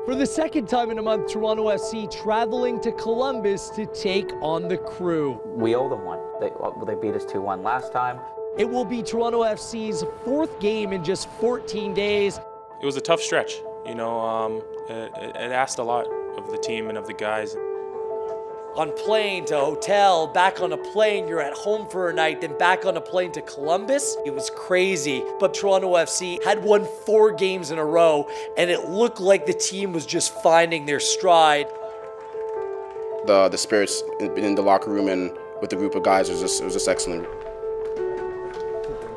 For the second time in a month, Toronto FC traveling to Columbus to take on the Crew. We owe them one. They beat us 2-1 last time. It will be Toronto FC's fourth game in just 14 days. It was a tough stretch, you know. It asked a lot of the team and of the guys. On plane to hotel, back on a plane, you're at home for a night, then back on a plane to Columbus. It was crazy, but Toronto FC had won 4 games in a row, and it looked like the team was just finding their stride. The spirits in the locker room and with the group of guys was just excellent.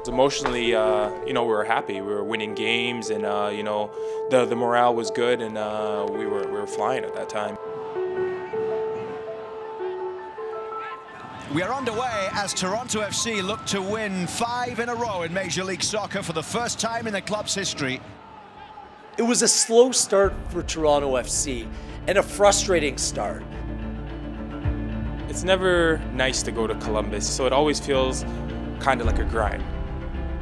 Emotionally, you know, we were happy. We were winning games, and you know, the morale was good, and we were flying at that time. We are underway as Toronto FC look to win 5 in a row in Major League Soccer for the first time in the club's history. It was a slow start for Toronto FC and a frustrating start. It's never nice to go to Columbus, so it always feels kind of like a grind.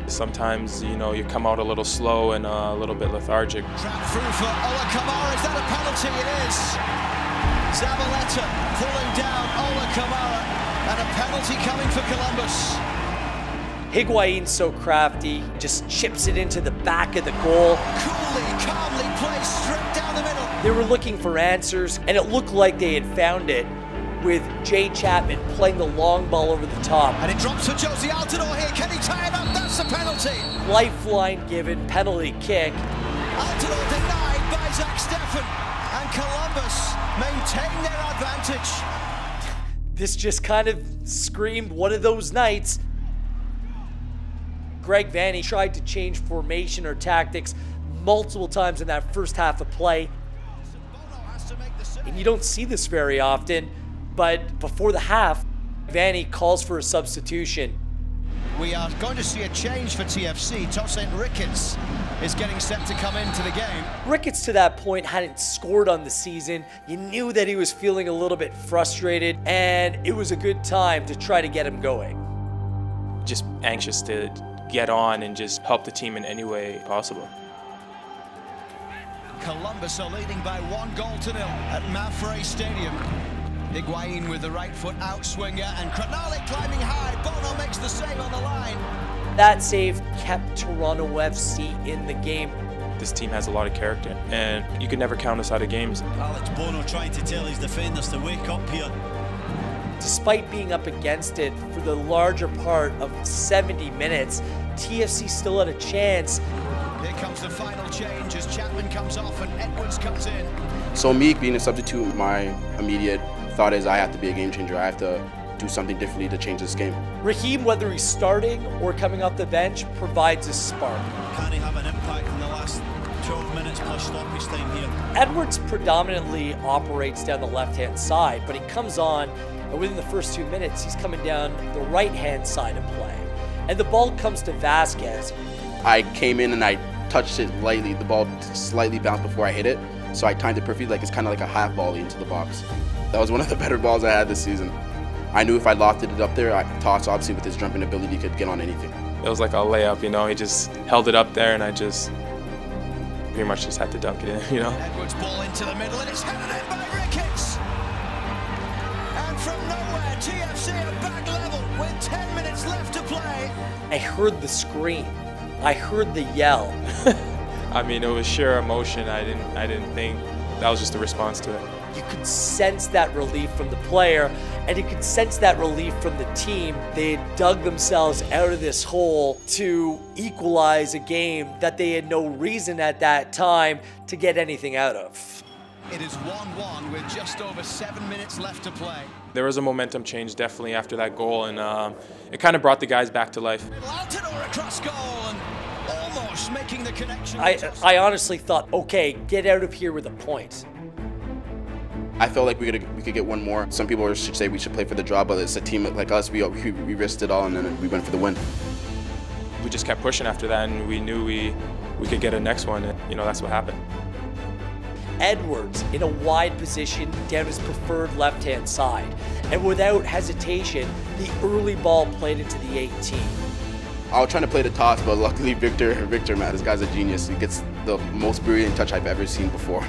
Sometimes, you know, you come out a little slow and a little bit lethargic. Trapped through for Ola Kamara. Is that a penalty? It is. Zabaleta pulling down Ola Kamara. And a penalty coming for Columbus. Higuain's so crafty, just chips it into the back of the goal. Coolly, calmly placed straight down the middle. They were looking for answers, and it looked like they had found it with Jay Chapman playing the long ball over the top. And it drops for Josie Altidore here. Can he tie it up? That's the penalty. Lifeline given, penalty kick. Altidore denied by Zach Steffen. And Columbus maintain their advantage. This just kind of screamed one of those nights. Greg Vanney tried to change formation or tactics multiple times in that first half of play. And you don't see this very often, but before the half, Vanney calls for a substitution. We are going to see a change for TFC. Tosin Ricketts is getting set to come into the game. Ricketts to that point hadn't scored on the season. You knew that he was feeling a little bit frustrated, and it was a good time to try to get him going. Just anxious to get on and just help the team in any way possible. Columbus are leading by 1-0 at Mafre Stadium. Higuain with the right foot outswinger, and Kranalic climbing high. Bono makes the save on the line. That save kept Toronto FC in the game. This team has a lot of character, and you can never count us out of games. Alex Bono trying to tell his defenders to wake up here. Despite being up against it for the larger part of 70 minutes, TFC still had a chance. Here comes the final change as Chapman comes off and Edwards comes in. So me being a substitute, my immediate thought is I have to be a game changer. I have to do something differently to change this game. Raheem, whether he's starting or coming off the bench, provides a spark. Can he have an impact in the last 12 minutes plus stoppage time here? Edwards predominantly operates down the left-hand side, but he comes on, and within the first 2 minutes, he's coming down the right-hand side of play. And the ball comes to Vasquez. I came in and I touched it lightly. The ball slightly bounced before I hit it, so I timed it perfectly, like it's kind of like a half volley into the box. That was one of the better balls I had this season. I knew if I lofted it up there, Toss obviously with his jumping ability could get on anything. It was like a layup, you know. He just held it up there, and I just pretty much just had to dunk it in, you know. Edwards ball into the middle, and it's headed in by Ricketts. And from nowhere, TFC at back level with 10 minutes left to play. I heard the scream. I heard the yell. I mean, it was sheer emotion. I didn't think that was just a response to it. You could sense that relief from the player, and you could sense that relief from the team. They had dug themselves out of this hole to equalize a game that they had no reason at that time to get anything out of. It is 1-1 with just over 7 minutes left to play. There was a momentum change definitely after that goal, and it kind of brought the guys back to life. Altidore across goal and almost making the connection. I honestly thought, okay, get out of here with a point. I felt like we could get one more. Some people should say we should play for the draw, but it's a team like us, we risked it all, and then we went for the win. We just kept pushing after that, and we knew we could get a next one, and you know, that's what happened. Edwards in a wide position down his preferred left-hand side, and without hesitation, the early ball played into the 18. I was trying to play the toss, but luckily Victor, man, this guy's a genius. He gets the most brilliant touch I've ever seen before.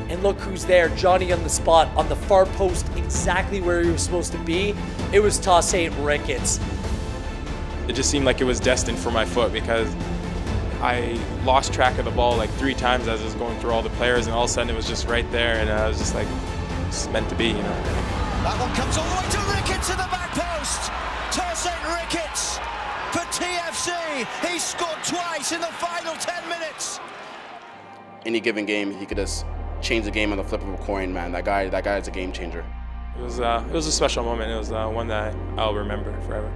And look who's there, Johnny on the spot, on the far post, exactly where he was supposed to be. It was St. Ricketts. It just seemed like it was destined for my foot because I lost track of the ball like 3 times as I was going through all the players, and all of a sudden it was just right there, and I was just like, it's meant to be, you know. That one comes all the way to Ricketts in the back post. St. Ricketts for TFC. He scored twice in the final 10 minutes. Any given game, he could just change the game on the flip of a coin, man. That guy is a game changer. It was a special moment. It was one that I'll remember forever.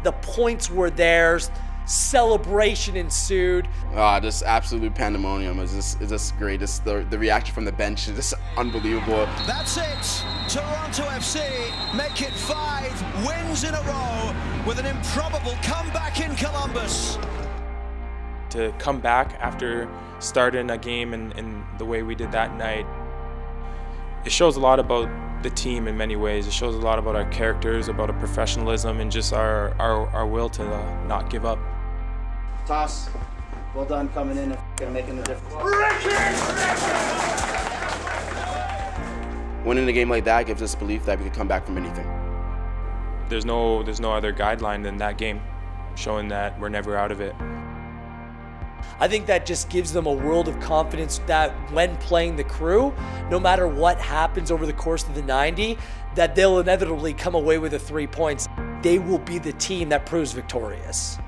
The points were theirs. Celebration ensued. Just absolute pandemonium. It's just great. The reaction from the bench is just unbelievable. That's it. Toronto FC make it 5 wins in a row with an improbable comeback in Columbus. To come back after starting a game in the way we did that night, it shows a lot about the team in many ways. It shows a lot about our characters, about our professionalism, and just our will to not give up. Toss. Well done coming in and making the difference. Winning a game like that gives us belief that we could come back from anything. There's no other guideline than that game, showing that we're never out of it. I think that just gives them a world of confidence that when playing the Crew, no matter what happens over the course of the 90, that they'll inevitably come away with the 3 points. They will be the team that proves victorious.